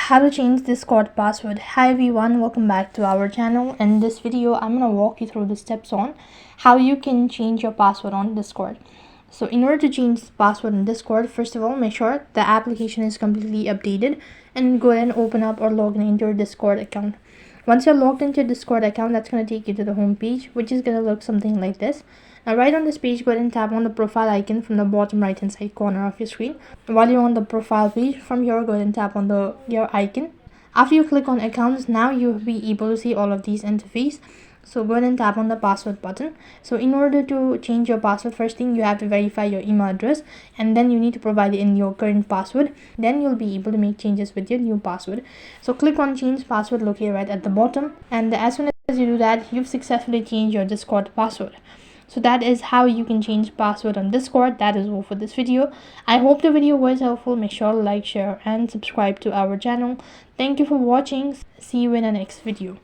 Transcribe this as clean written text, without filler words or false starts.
How to change Discord password. Hi everyone, welcome back to our channel. In this video I'm going to walk you through the steps on how you can change your password on Discord. So in order to change the password in Discord, first of all, make sure the application is completely updated and go ahead and open up or log in into your Discord account. Once you're logged into your Discord account, that's going to take you to the home page, which is going to look something like this. Now right on this page, go ahead and tap on the profile icon from the bottom right hand side corner of your screen. While you're on the profile page, from here go ahead and tap on your icon. After you click on accounts, now you'll be able to see all of these interface. So go ahead and tap on the password button. So in order to change your password, first thing you have to verify your email address, and then you need to provide in your current password. Then you'll be able to make changes with your new password. So click on change password located right at the bottom, and as soon as you do that, you've successfully changed your Discord password. So that is how you can change password on Discord. That is all for this video. I hope the video was helpful. Make sure to like, share and subscribe to our channel. Thank you for watching. See you in the next video.